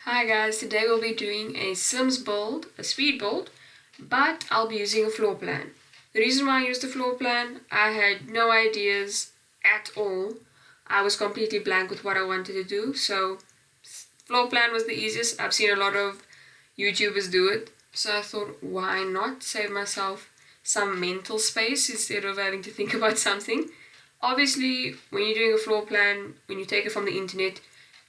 Hi guys, today we'll be doing a Sims build, a speed build, but I'll be using a floor plan. The reason why I used the floor plan, I had no ideas at all. I was completely blank with what I wanted to do, so floor plan was the easiest. I've seen a lot of YouTubers do it, so I thought why not save myself some mental space instead of having to think about something. Obviously, when you're doing a floor plan, when you take it from the internet,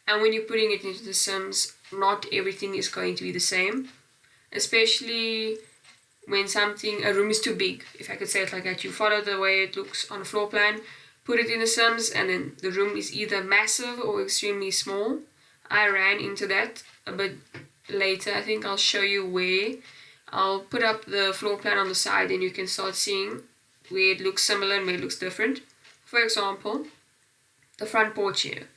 and when you're putting it into the Sims, not everything is going to be the same. Especially when a room is too big, if I could say it like that. You follow the way it looks on a floor plan, put it in the Sims, and then the room is either massive or extremely small. I ran into that a bit later. I think I'll show you where. I'll put up the floor plan on the side and you can start seeing where it looks similar and where it looks different. For example, the front porch here.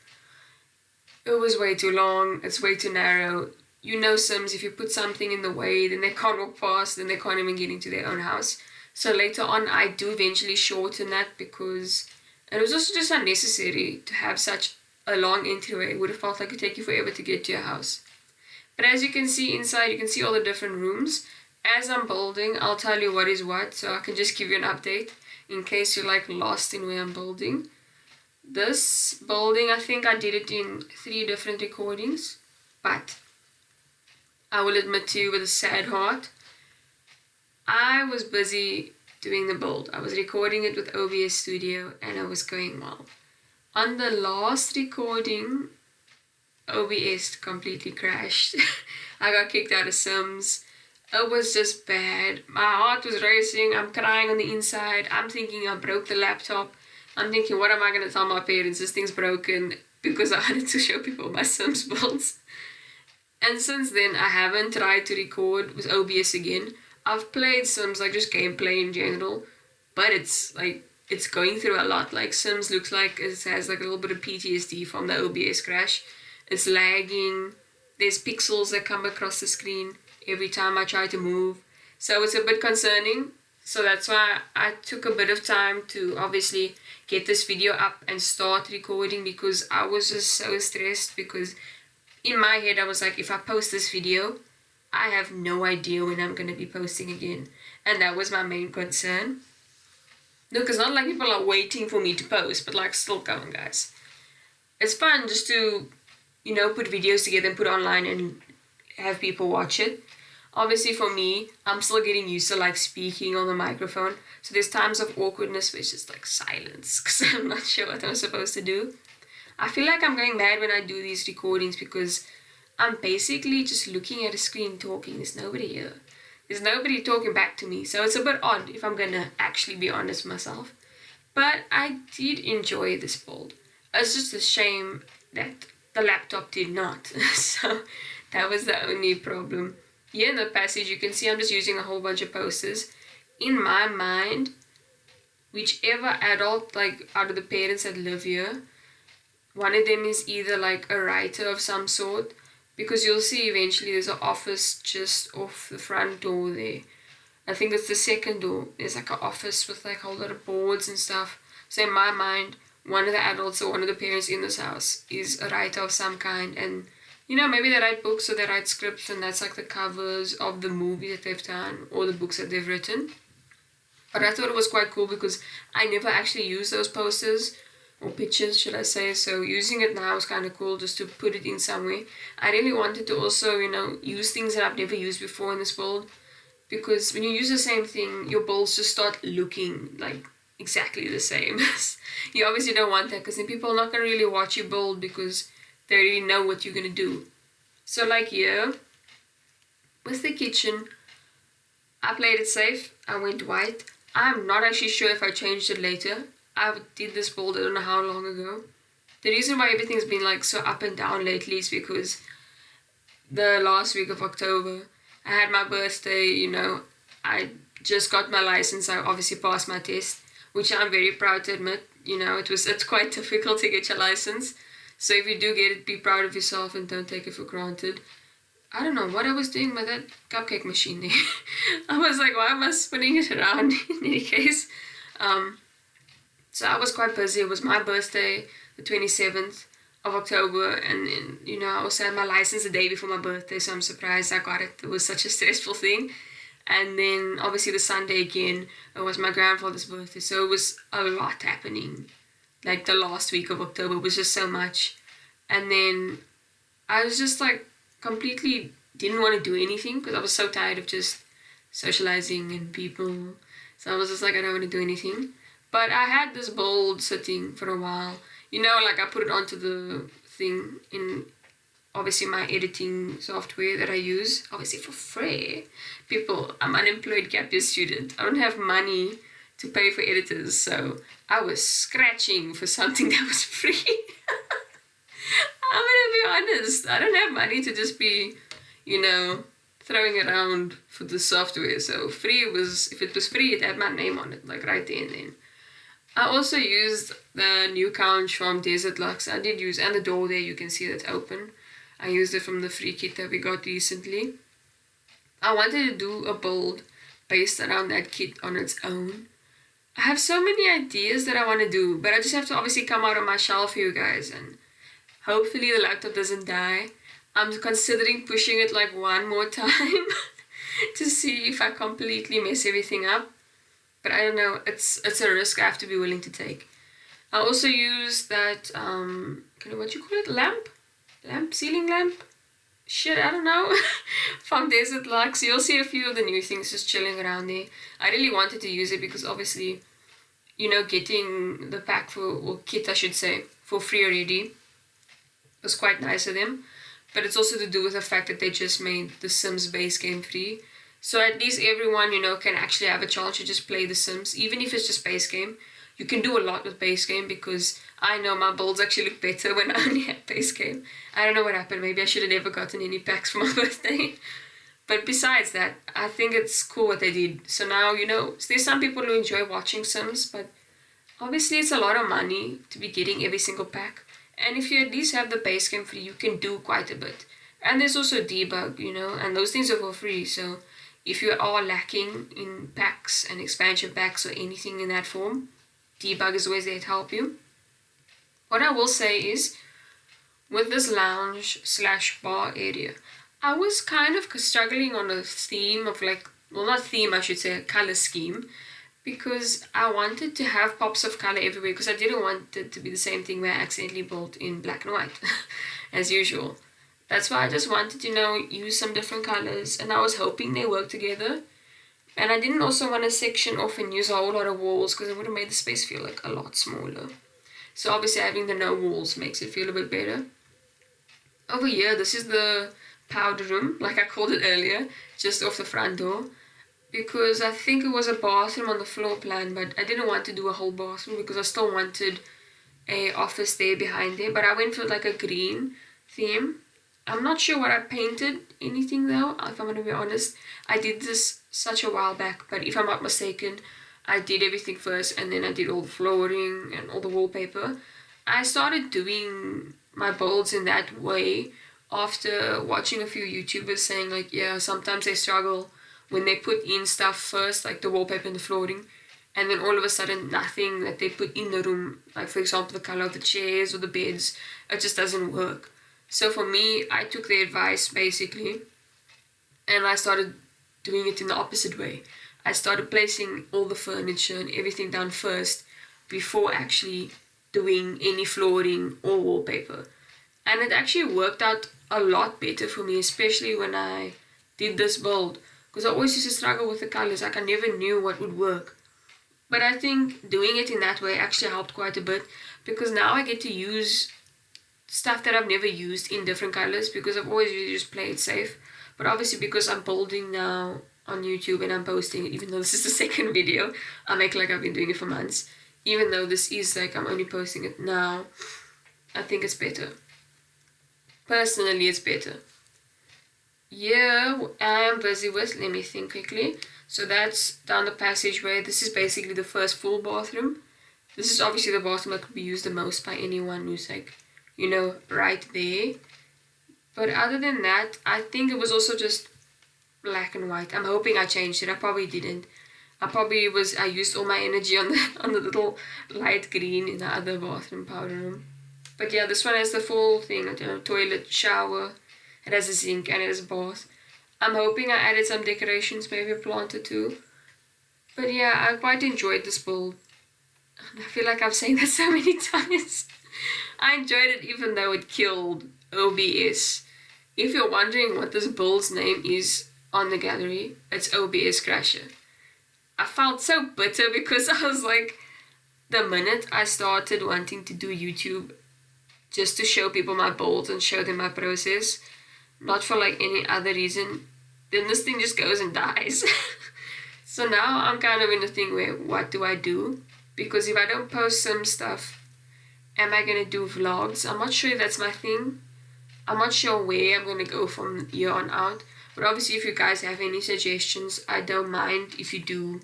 It was way too long, it's way too narrow. You know Sims, if you put something in the way, then they can't walk past, then they can't even get into their own house. So later on, I do eventually shorten that because it was also just unnecessary to have such a long entryway. It would have felt like it would take you forever to get to your house. But as you can see inside, you can see all the different rooms. As I'm building, I'll tell you what is what, so I can just give you an update in case you're like lost in where I'm building. This building, I think I did it in 3 different recordings, but I will admit to you with a sad heart, I was busy doing the build. I was recording it with OBS Studio and it was going well. On the last recording, OBS completely crashed. I got kicked out of Sims. It was just bad. My heart was racing. I'm crying on the inside. I'm thinking I broke the laptop. I'm thinking, what am I going to tell my parents? This thing's broken, because I wanted to show people my Sims builds. And since then, I haven't tried to record with OBS again. I've played Sims, like just gameplay in general, but it's going through a lot. Like Sims looks like it has like a little bit of PTSD from the OBS crash. It's lagging. There's pixels that come across the screen every time I try to move. So it's a bit concerning. So that's why I took a bit of time to obviously get this video up and start recording, because I was just so stressed, because in my head I was like, if I post this video, I have no idea when I'm going to be posting again. And that was my main concern. Look, it's not like people are waiting for me to post, but like, still, come on guys. It's fun just to, put videos together and put online and have people watch it. Obviously for me, I'm still getting used to like speaking on the microphone. So there's times of awkwardness where it's just like silence, because I'm not sure what I'm supposed to do. I feel like I'm going mad when I do these recordings, because I'm basically just looking at a screen talking. There's nobody here. There's nobody talking back to me. So it's a bit odd, if I'm going to actually be honest with myself. But I did enjoy this build. It's just a shame that the laptop did not. So that was the only problem. Here in the passage, you can see I'm just using a whole bunch of posters. In my mind, whichever adult, like out of the parents that live here, one of them is either like a writer of some sort, because you'll see eventually there's an office just off the front door there. I think it's the second door. There's like an office with like a whole lot of boards and stuff. So in my mind, one of the adults or one of the parents in this house is a writer of some kind, and maybe they write books or they write scripts, and that's like the covers of the movie that they've done or the books that they've written. But I thought it was quite cool because I never actually used those posters, or pictures should I say, so using it now is kind of cool just to put it in somewhere. I really wanted to also, use things that I've never used before in this build, because when you use the same thing, your builds just start looking like exactly the same. You obviously don't want that, because then people are not going to really watch you build, because they already know what you're going to do. So like here, with the kitchen, I played it safe. I went white. I'm not actually sure if I changed it later. I did this build, I don't know how long ago. The reason why everything's been like so up and down lately is because the last week of October, I had my birthday, I just got my license. I obviously passed my test, which I'm very proud to admit. It's quite difficult to get your license. So if you do get it, be proud of yourself and don't take it for granted. I don't know what I was doing with that cupcake machine there. I was like, why am I spinning it around in any case? So I was quite busy. It was my birthday, the 27th. of October, and then, I also had my license the day before my birthday, so I'm surprised I got it. It was such a stressful thing. And then obviously the Sunday again, it was my grandfather's birthday, so it was a lot happening. Like the last week of October was just so much. And then I was just like completely didn't want to do anything because I was so tired of just socializing and people. So I was just like, I don't want to do anything. But I had this bold sitting for a while. Like I put it onto the thing in obviously my editing software that I use, obviously for free. People, I'm unemployed gap year student. I don't have money to pay for editors, so I was scratching for something that was free. I'm gonna be honest, I don't have money to just be, throwing around for the software. So if it was free, it had my name on it, like right there and then. I also used the new couch from Desert Lux. I did use, and the door there, you can see that's open. I used it from the free kit that we got recently. I wanted to do a build based around that kit on its own. I have so many ideas that I want to do, but I just have to obviously come out of my shell for you guys, and hopefully the laptop doesn't die. I'm considering pushing it like one more time to see if I completely mess everything up. But I don't know, it's a risk I have to be willing to take. I also use that, what you call it, ceiling lamp? Shit, I don't know, from Desert Lux. You'll see a few of the new things just chilling around there. I really wanted to use it because obviously, getting the pack or kit I should say, for free already was quite nice of them. But it's also to do with the fact that they just made the Sims base game free. So at least everyone, can actually have a chance to just play The Sims. Even if it's just base game, you can do a lot with base game because I know my builds actually look better when I only have base game. I don't know what happened. Maybe I should have never gotten any packs for my birthday. But besides that, I think it's cool what they did. So now, there's some people who enjoy watching Sims, but obviously it's a lot of money to be getting every single pack. And if you at least have the base game free, you can do quite a bit. And there's also debug, and those things are for free. So if you are lacking in packs and expansion packs or anything in that form, debug is always there to help you. What I will say is, with this lounge/bar area, I was kind of struggling on a theme of not theme, I should say, a color scheme, because I wanted to have pops of color everywhere because I didn't want it to be the same thing where I accidentally built in black and white, as usual. That's why I just wanted to, use some different colors, and I was hoping they work together. And I didn't also want to section off and use a whole lot of walls because it would have made the space feel like a lot smaller. So obviously having the no walls makes it feel a bit better. Over here, this is the powder room, like I called it earlier, just off the front door. Because I think it was a bathroom on the floor plan, but I didn't want to do a whole bathroom because I still wanted a office there behind there. But I went for like a green theme. I'm not sure what I painted anything though, if I'm going to be honest. I did this such a while back, but if I'm not mistaken, I did everything first and then I did all the flooring and all the wallpaper. I started doing my builds in that way after watching a few YouTubers saying sometimes they struggle when they put in stuff first, like the wallpaper and the flooring, and then all of a sudden nothing that they put in the room, like for example the color of the chairs or the beds, it just doesn't work. So for me, I took their advice basically, and I started doing it in the opposite way. I started placing all the furniture and everything down first before actually doing any flooring or wallpaper. And it actually worked out a lot better for me, especially when I did this build, because I always used to struggle with the colors. Like I never knew what would work. But I think doing it in that way actually helped quite a bit, because now I get to use stuff that I've never used in different colors, because I've always really just played safe. But obviously because I'm building now on YouTube and I'm posting it, even though this is the second video, I make like I've been doing it for months. Even though this is like I'm only posting it now, I think it's better. Personally, it's better. Yeah, I am busy with, let me think quickly. So that's down the passageway. This is basically the first full bathroom. This is obviously the bathroom that could be used the most by anyone who's like, right there. But other than that, I think it was also just black and white. I'm hoping I changed it. I probably didn't. I used all my energy on the little light green in the other bathroom powder room. But yeah, this one has the full thing, you know, toilet, shower, it has a sink and it has a bath. I'm hoping I added some decorations, maybe a plant or two. But yeah, I quite enjoyed this build. I feel like I've saying that so many times. I enjoyed it even though it killed OBS. If you're wondering what this build's name is on the gallery, it's OBS Crasher. I felt so bitter because I was like, the minute I started wanting to do YouTube just to show people my builds and show them my process, not for like any other reason, then this thing just goes and dies. So now I'm kind of in a thing where, what do I do? Because if I don't post some stuff, am I going to do vlogs? I'm not sure if that's my thing. I'm not sure where I'm going to go from here on out. But obviously if you guys have any suggestions, I don't mind if you do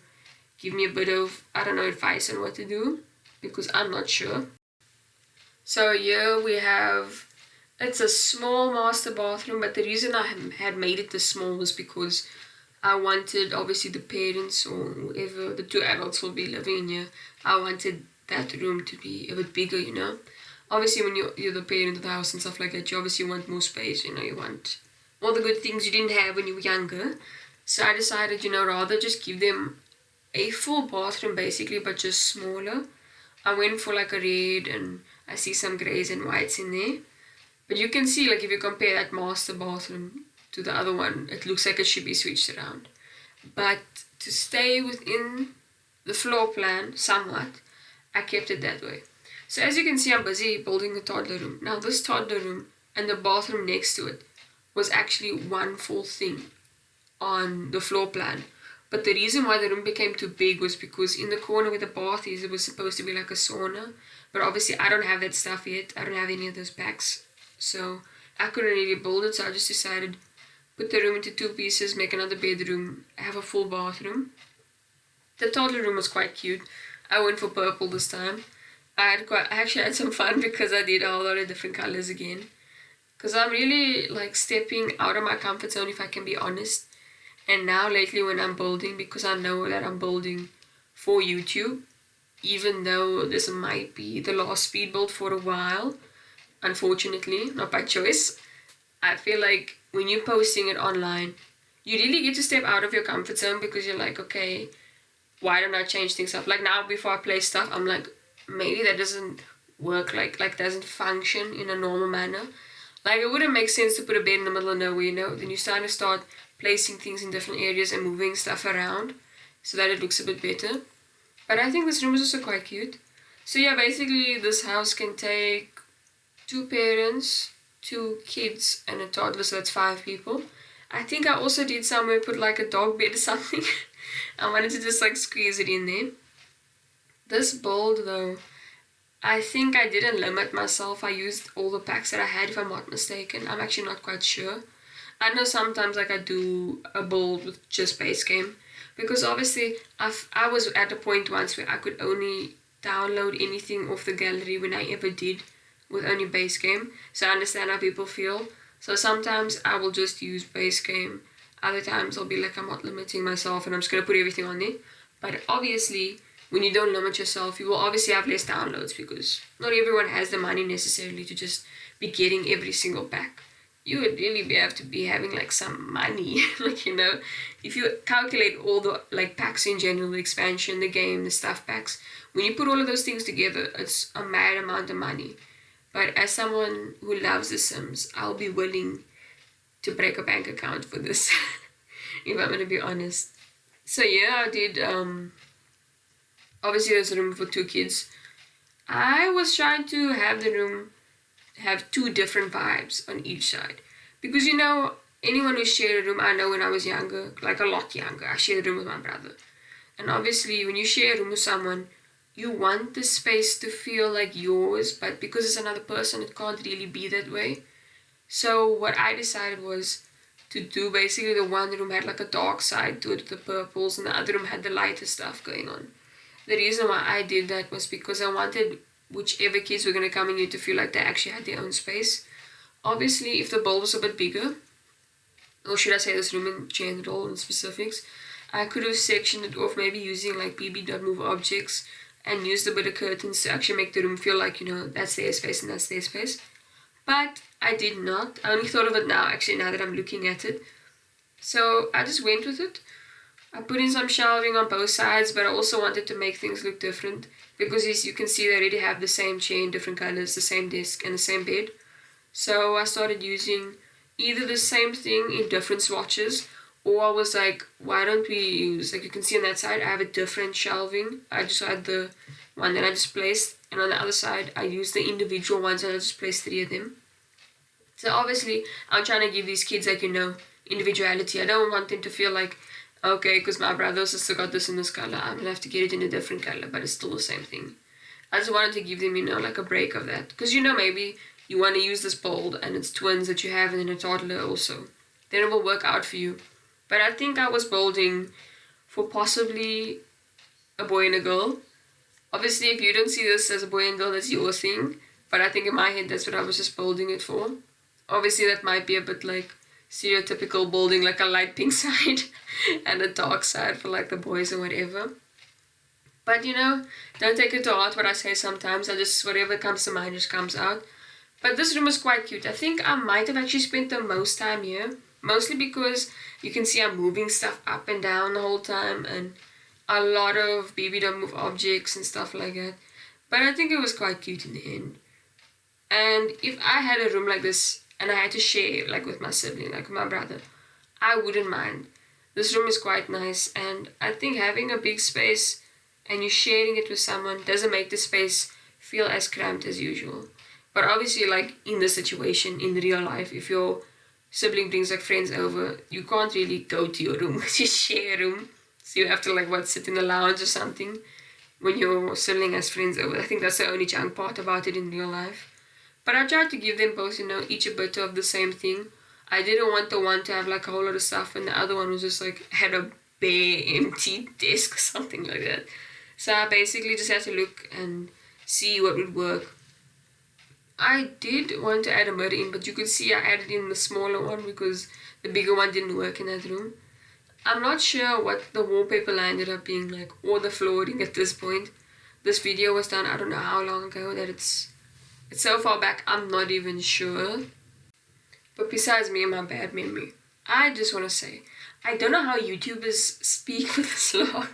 give me a bit of, I don't know, advice on what to do. Because I'm not sure. So here we have, it's a small master bathroom. But the reason I had made it this small was because I wanted, obviously the parents or whoever, the two adults will be living in here, I wanted that room to be a bit bigger, you know. Obviously when you're the parent of the house and stuff like that, you obviously want more space, you know, you want all the good things you didn't have when you were younger. So I decided, you know, rather just give them a full bathroom basically, but just smaller. I went for like a red and I see some greys and whites in there. But you can see, like, if you compare that master bathroom to the other one, it looks like it should be switched around. But to stay within the floor plan somewhat, I kept it that way. So as you can see, I'm busy building a toddler room. Now this toddler room and the bathroom next to it was actually one full thing on the floor plan. But the reason why the room became too big was because in the corner where the bath is, it was supposed to be like a sauna. But obviously I don't have that stuff yet. I don't have any of those packs. So I couldn't really build it, so I just decided put the room into two pieces, make another bedroom, have a full bathroom. The toddler room was quite cute. I went for purple this time. I actually had some fun because I did a whole lot of different colors again. Because I'm really like stepping out of my comfort zone, if I can be honest. And now lately when I'm building, because I know that I'm building for YouTube, even though this might be the last speed build for a while, unfortunately, not by choice, I feel like when you're posting it online, you really get to step out of your comfort zone because you're like, okay, why don't I change things up? Like now before I play stuff, I'm like, maybe that doesn't work, like doesn't function in a normal manner. Like it wouldn't make sense to put a bed in the middle of nowhere, you know. Then you start placing things in different areas and moving stuff around so that it looks a bit better. But I think this room is also quite cute. So yeah, basically this house can take 2 parents, 2 kids and a toddler, so that's 5 people. I think I also did somewhere put like a dog bed or something. I wanted to just like squeeze it in there. This build though, I think I didn't limit myself. I used all the packs that I had, if I'm not mistaken. I'm actually not quite sure. I know sometimes like I do a build with just base game, because obviously I was at a point once where I could only download anything off the gallery when I ever did with only base game. So I understand how people feel. So sometimes I will just use base game. Other times I'll be like, I'm not limiting myself and I'm just going to put everything on there. But obviously when you don't limit yourself, you will obviously have less downloads because not everyone has the money necessarily to just be getting every single pack. You would really have to be having like some money, like, you know, if you calculate all the like packs in general, the expansion, the game, the stuff packs, when you put all of those things together, it's a mad amount of money. But as someone who loves The Sims, I'll be willing to break a bank account for this, if I'm going to be honest. So yeah, I did, obviously there's a room for 2 kids. I was trying to have the room have 2 different vibes on each side. Because, you know, anyone who shared a room, I know when I was younger, like a lot younger, I shared a room with my brother. And obviously when you share a room with someone, you want the space to feel like yours, but because it's another person, it can't really be that way. So what I decided was to do basically the one room had like a dark side to it with the purples, and the other room had the lighter stuff going on. The reason why I did that was because I wanted whichever kids were going to come in here to feel like they actually had their own space. Obviously, if the build was a bit bigger, or should I say this room in general in specifics, I could have sectioned it off maybe using like bb.move objects and used a bit of curtains to actually make the room feel like, you know, that's their space and that's their space. But I did not. I only thought of it now, actually, now that I'm looking at it. So I just went with it. I put in some shelving on both sides, but I also wanted to make things look different because as you can see, they already have the same chair in different colors, the same desk and the same bed. So I started using either the same thing in different swatches, or I was like, why don't we use, like you can see on that side, I have a different shelving. I just had the one that I just placed, and on the other side, I used the individual ones and I just placed 3 of them. So obviously, I'm trying to give these kids, like, you know, individuality. I don't want them to feel like, okay, because my brother or sister got this in this color, I'm gonna have to get it in a different color, but it's still the same thing. I just wanted to give them, you know, like a break of that. Because, you know, maybe you want to use this bold and it's twins that you have and then a toddler also. Then it will work out for you. But I think I was bolding for possibly a boy and a girl. Obviously, if you don't see this as a boy and girl, that's your thing. But I think in my head, that's what I was just bolding it for. Obviously, that might be a bit like stereotypical bolding, like a light pink side and a dark side for like the boys or whatever. But you know, don't take it to heart what I say sometimes. I just, whatever comes to mind just comes out. But this room is quite cute. I think I might have actually spent the most time here. Mostly because you can see I'm moving stuff up and down the whole time. And a lot of baby don't move objects and stuff like that. But I think it was quite cute in the end. And if I had a room like this and I had to share like with my sibling, like with my brother, I wouldn't mind. This room is quite nice, and I think having a big space and you sharing it with someone doesn't make the space feel as cramped as usual. But obviously, like in this situation, in real life, if your sibling brings like friends over, you can't really go to your room because you share a room. So you have to like sit in the lounge or something when your sibling has friends over. I think that's the only junk part about it in real life. But I tried to give them both, you know, each a bit of the same thing. I didn't want the one to have like a whole lot of stuff and the other one was just like had a bare empty desk or something like that. So I basically just had to look and see what would work. I did want to add a mirror in, but you could see I added in the smaller one because the bigger one didn't work in that room. I'm not sure what the wallpaper ended up being like, or the flooring at this point. This video was done, I don't know how long ago that it's so far back, I'm not even sure. But besides me and my bad memory, I just want to say, I don't know how YouTubers speak for this long.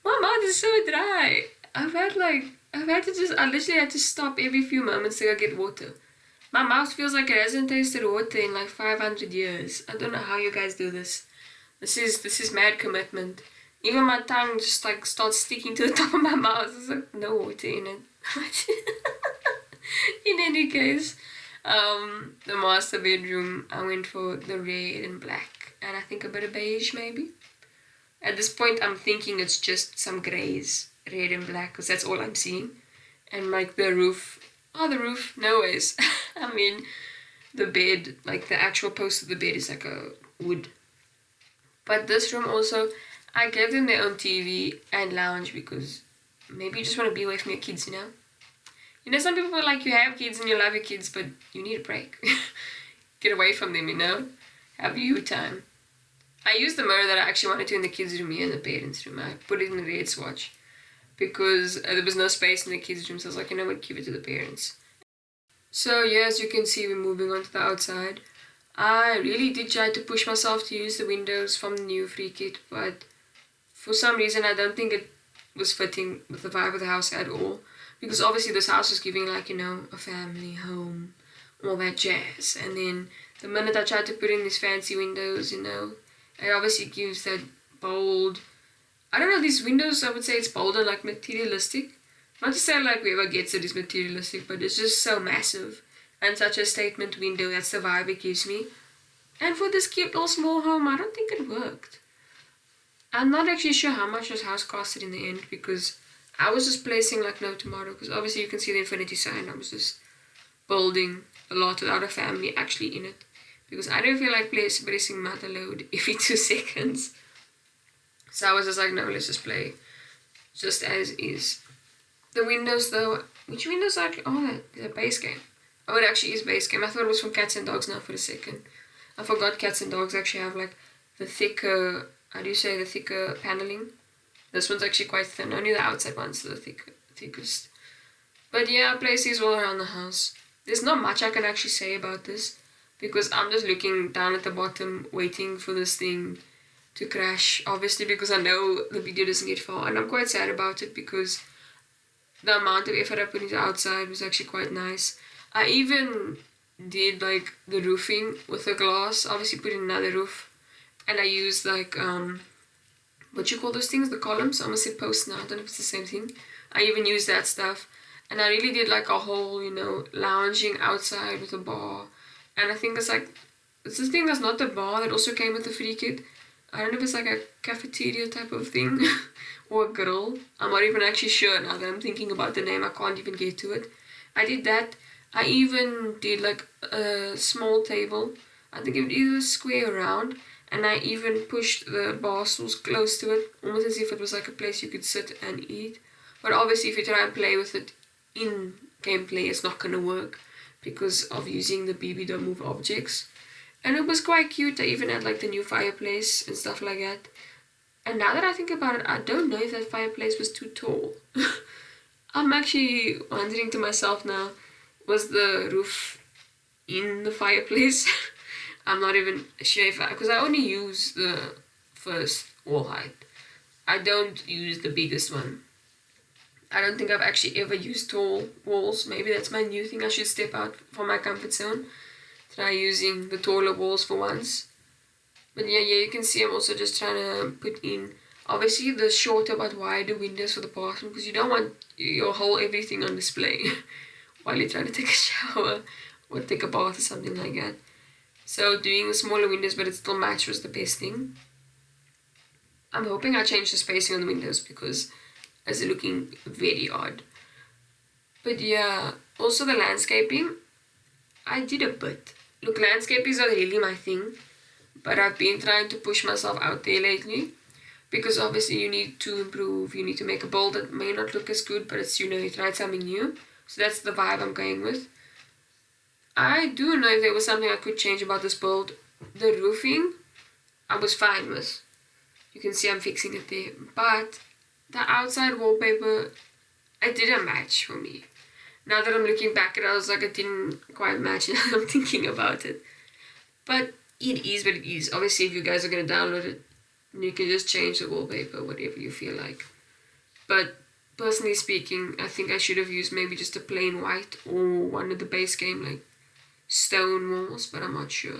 My mouth is so dry. I literally had to stop every few moments to go get water. My mouth feels like it hasn't tasted water in like 500 years. I don't know how you guys do this. This is mad commitment. Even my tongue just like starts sticking to the top of my mouth. There's like no water in it. In any case, the master bedroom, I went for the red and black, and I think a bit of beige maybe. At this point, I'm thinking it's just some grays, red and black, because that's all I'm seeing. And like the roof, no ways. I mean, the bed, like the actual post of the bed is like a wood. But this room also, I gave them their own TV and lounge because maybe you just want to be away from your kids, you know? You know, some people are like, you have kids and you love your kids, but you need a break. Get away from them, you know? Have you time. I used the mirror that I actually wanted to in the kids' room here in the parents' room. I put it in the red swatch because there was no space in the kids' room, so I was like, you know what, give it to the parents. So yeah, as you can see, we're moving on to the outside. I really did try to push myself to use the windows from the new free kit, but for some reason I don't think it was fitting with the vibe of the house at all. Because obviously this house was giving like, you know, a family, home, all that jazz. And then the minute I tried to put in these fancy windows, you know, it obviously gives that bold, I don't know, these windows, I would say it's bold and like materialistic. Not to say like whoever gets it is materialistic, but it's just so massive. And such a statement window, that's the vibe it gives me. And for this cute little small home, I don't think it worked. I'm not actually sure how much this house costed in the end because I was just placing like no tomorrow because obviously you can see the infinity sign. I was just building a lot without a family actually in it because I don't feel like placing mother load every 2 seconds. So I was just like, no, let's just play just as is. The windows though, which windows are, oh, the base game. Oh, it actually is base game. I thought it was from Cats and Dogs now for a second. I forgot Cats and Dogs actually have like the thicker, how do you say, the thicker paneling. This one's actually quite thin, only the outside one's the thickest. But yeah, places all around the house. There's not much I can actually say about this, because I'm just looking down at the bottom, waiting for this thing to crash, obviously, because I know the video doesn't get far, and I'm quite sad about it because the amount of effort I put into outside was actually quite nice. I even did like the roofing with the glass, obviously put in another roof, and I used like what you call those things, the columns. I almost said posts now, I don't know if it's the same thing. I even used that stuff, and I really did like a whole, you know, lounging outside with a bar. And I think it's this thing that's not the bar that also came with the free kit. I don't know if it's like a cafeteria type of thing or a grill. I'm not even actually sure now that I'm thinking about the name. I can't even get to it. I did that. I even did like a small table. I think it was either square or round. And I even pushed the bar stools close to it, almost as if it was like a place you could sit and eat. But obviously if you try and play with it in gameplay, it's not going to work because of using the BB.move objects. And it was quite cute. I even had like the new fireplace and stuff like that. And now that I think about it, I don't know if that fireplace was too tall. I'm actually wondering to myself now, was the roof in the fireplace? I'm not even sure if because I only use the first wall height. I don't use the biggest one. I don't think I've actually ever used tall walls. Maybe that's my new thing. I should step out from my comfort zone. Try using the taller walls for once. But yeah, you can see I'm also just trying to put in, obviously, the shorter but wider windows for the bathroom, because you don't want your whole everything on display while you're trying to take a shower or take a bath or something like that. So doing the smaller windows but it still matched was the best thing. I'm hoping I changed the spacing on the windows because it's looking very odd. But yeah, also the landscaping, I did a bit. Look, landscape is not really my thing, but I've been trying to push myself out there lately because obviously you need to improve, you need to make a build that may not look as good, but it's, you know, you tried something new. So that's the vibe I'm going with. I do know if there was something I could change about this build. The roofing, I was fine with. You can see I'm fixing it there. But the outside wallpaper, it didn't match for me. Now that I'm looking back at it, I was like, it didn't quite match. And I'm thinking about it. But it is what it is. Obviously, if you guys are going to download it, you can just change the wallpaper, whatever you feel like. But personally speaking, I think I should have used maybe just a plain white or one of the base game, like stone walls, but I'm not sure.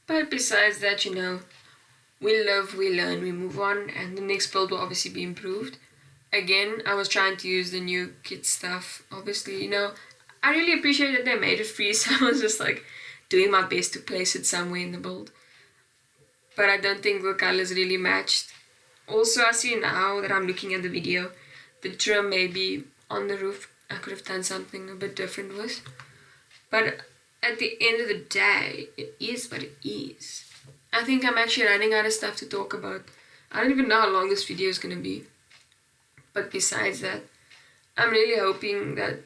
But besides that, you know, we live, we learn, we move on, and the next build will obviously be improved. Again, I was trying to use the new kit stuff. Obviously, you know, I really appreciate that they made it free, so I was just like doing my best to place it somewhere in the build. But I don't think the colors really matched. Also, I see now that I'm looking at the video, the trim maybe on the roof I could have done something a bit different with. But at the end of the day, it is what it is. I think I'm actually running out of stuff to talk about. I don't even know how long this video is going to be. But besides that, I'm really hoping that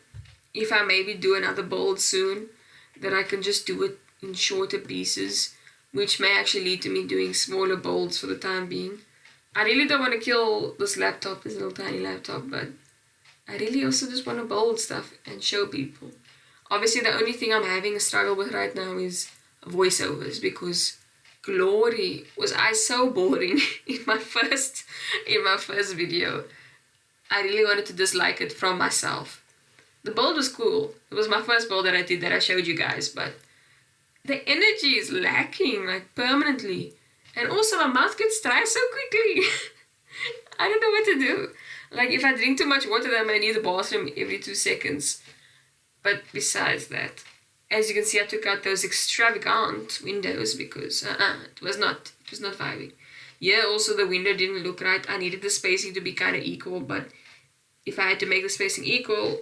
if I maybe do another build soon, that I can just do it in shorter pieces, which may actually lead to me doing smaller builds for the time being. I really don't want to kill this laptop, this little tiny laptop, but I really also just want to build stuff and show people. Obviously, the only thing I'm having a struggle with right now is voiceovers, because glory, was I so boring in my first video. I really wanted to dislike it from myself. The build was cool. It was my first build that I did that I showed you guys, but the energy is lacking, like, permanently. And also my mouth gets dry so quickly. I don't know what to do. Like, if I drink too much water, then I may need the bathroom every 2 seconds. But besides that, as you can see, I took out those extravagant windows because it was not vibing. Yeah, also the window didn't look right. I needed the spacing to be kind of equal, but if I had to make the spacing equal,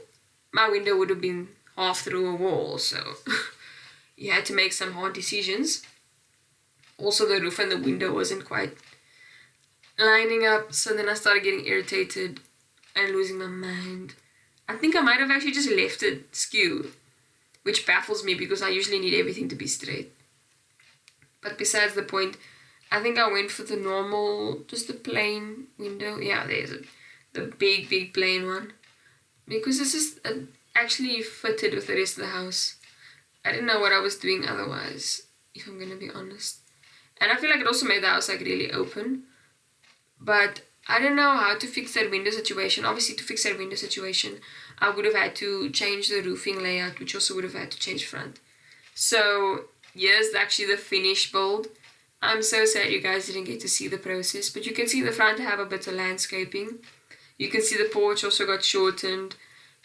my window would have been half through a wall, so you had to make some hard decisions. Also, the roof and the window wasn't quite lining up, so then I started getting irritated and losing my mind. I think I might have actually just left it skew, which baffles me because I usually need everything to be straight. But besides the point, I think I went for the normal, just the plain window. Yeah, there's it. The big plain one. Because this is actually fitted with the rest of the house. I didn't know what I was doing otherwise, if I'm gonna be honest. And I feel like it also made the house like really open. But I don't know how to fix that window situation. Obviously, to fix that window situation, I would have had to change the roofing layout, which also would have had to change front. So here's actually the finished build. I'm so sad you guys didn't get to see the process, but you can see the front I have a bit of landscaping. You can see the porch also got shortened.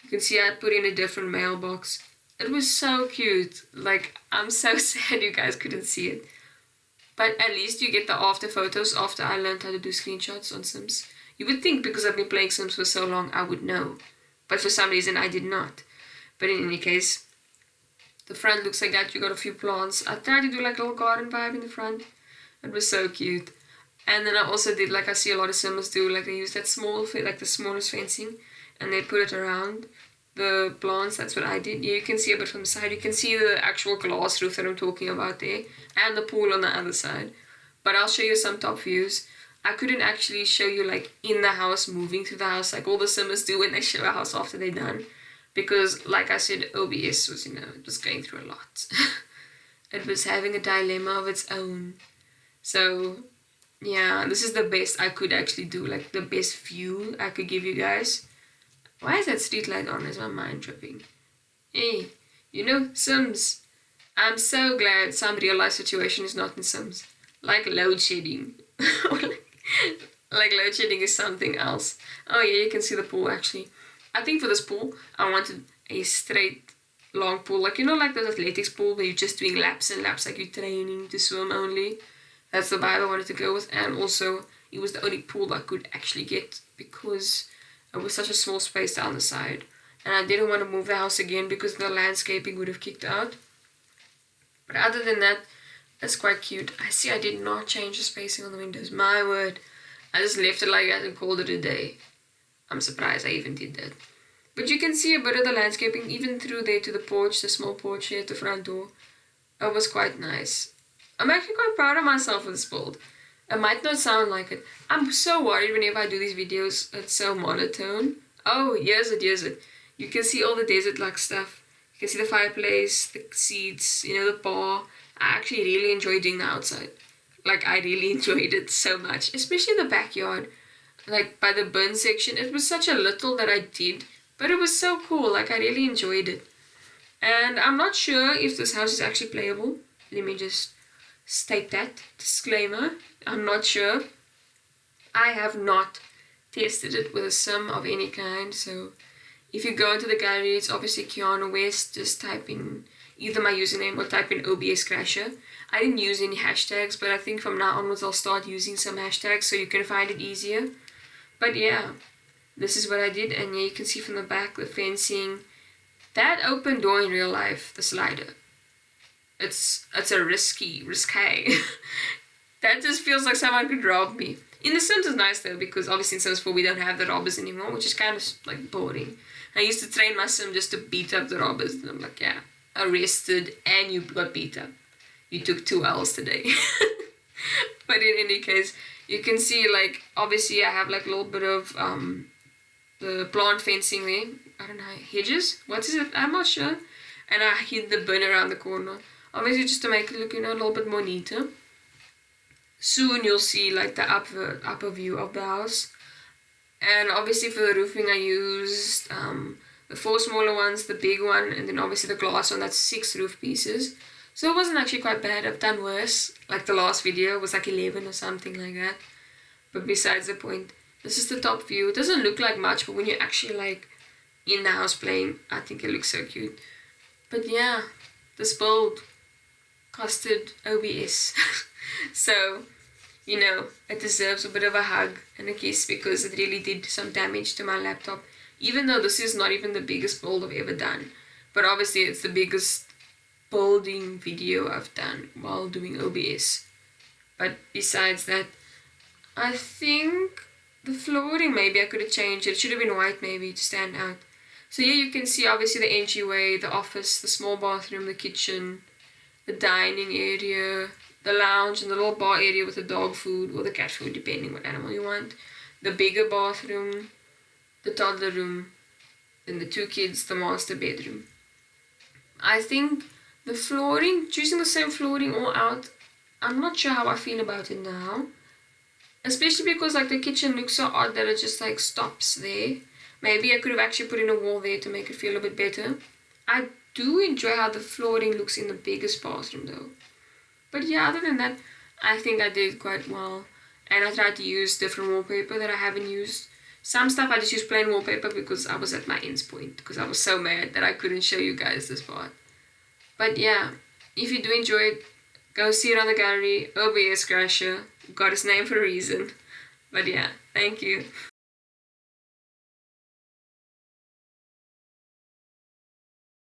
You can see I put in a different mailbox. It was so cute. Like, I'm so sad you guys couldn't see it. But at least you get the after photos after I learned how to do screenshots on Sims. You would think because I've been playing Sims for so long I would know. But for some reason I did not. But in any case, the front looks like that. You got a few plants. I tried to do like a little garden vibe in the front. It was so cute. And then I also did, like I see a lot of Sims do, like they use that small, like the smallest fencing, and they put it around the plants. That's what I did. Yeah, you can see a bit from the side. You can see the actual glass roof that I'm talking about there, and the pool on the other side. But I'll show you some top views. I couldn't actually show you like in the house, moving through the house, like all the Sims do when they show a house after they're done. Because, like I said, OBS was, it was going through a lot. It was having a dilemma of its own. So, yeah, this is the best I could actually do, like the best view I could give you guys. Why is that street light on? Is my mind tripping? Hey, Sims. I'm so glad some real life situation is not in Sims. Like load shedding. like load shedding is something else. Oh yeah, you can see the pool actually. I think for this pool, I wanted a straight long pool. Like, like those athletics pool where you're just doing laps and laps, like you're training to swim only. That's the vibe I wanted to go with, and also it was the only pool I could actually get because it was such a small space down the side, and I didn't want to move the house again because the landscaping would have kicked out. But other than that, it's quite cute. I see I did not change the spacing on the windows. My word, I just left it like that and called it a day. I'm surprised I even did that. But you can see a bit of the landscaping even through there to the porch, the small porch here at the front door. It was quite nice. I'm actually quite proud of myself for this build. It might not sound like it. I'm so worried whenever I do these videos, it's so monotone. Oh, here's it. You can see all the desert-like stuff. You can see the fireplace, the seats, the bar. I actually really enjoy doing the outside. Like, I really enjoyed it so much. Especially the backyard. Like, by the bin section. It was such a little that I did. But it was so cool. Like, I really enjoyed it. And I'm not sure if this house is actually playable. Let me just state that. Disclaimer. I'm not sure. I have not tested it with a sim of any kind. So, if you go into the gallery, it's obviously quianaWest. Just type in either my username or type in OBS Crasher. I didn't use any hashtags, but I think from now onwards I'll start using some hashtags so you can find it easier. But yeah, this is what I did, and yeah, you can see from the back the fencing. That open door in real life, the slider, it's a risque. That just feels like someone could rob me. In The Sims is nice though, because obviously in Sims 4 we don't have the robbers anymore, which is kind of like boring. I used to train my sim just to beat up the robbers, and I'm like, yeah, arrested and you got beat up. You took 2 L's today. But in any case, you can see, like, obviously I have like a little bit of the plant fencing there. I don't know, hedges? What is it? I'm not sure. And I hid the bin around the corner. Obviously just to make it look, a little bit more neater. Soon you'll see like the upper view of the house. And obviously for the roofing I used the 4 smaller ones, the big one, and then obviously the glass one. That's 6 roof pieces. So it wasn't actually quite bad. I've done worse. Like the last video was like 11 or something like that. But besides the point, this is the top view. It doesn't look like much, but when you're actually like in the house playing, I think it looks so cute. But yeah, this build costed OBS. So, it deserves a bit of a hug and a kiss because it really did some damage to my laptop. Even though this is not even the biggest build I've ever done. But obviously it's the biggest building video I've done while doing OBS. But besides that, I think the flooring maybe I could have changed it. It should have been white maybe to stand out. So yeah, you can see obviously the entryway, the office, the small bathroom, the kitchen. the dining area, the lounge, and the little bar area with the dog food or the cat food, depending what animal you want. The bigger bathroom, the toddler room, then the 2 kids, the master bedroom. I think the flooring, choosing the same flooring all out, I'm not sure how I feel about it now. Especially because like the kitchen looks so odd that it just like stops there. Maybe I could have actually put in a wall there to make it feel a bit better. I do enjoy how the flooring looks in the biggest bathroom though. But yeah, other than that, I think I did quite well. And I tried to use different wallpaper that I haven't used. Some stuff I just used plain wallpaper because I was at my ends point. Because I was so mad that I couldn't show you guys this part. But yeah, if you do enjoy it, go see it on the gallery. OBS Crasher. Got his name for a reason. But yeah, thank you.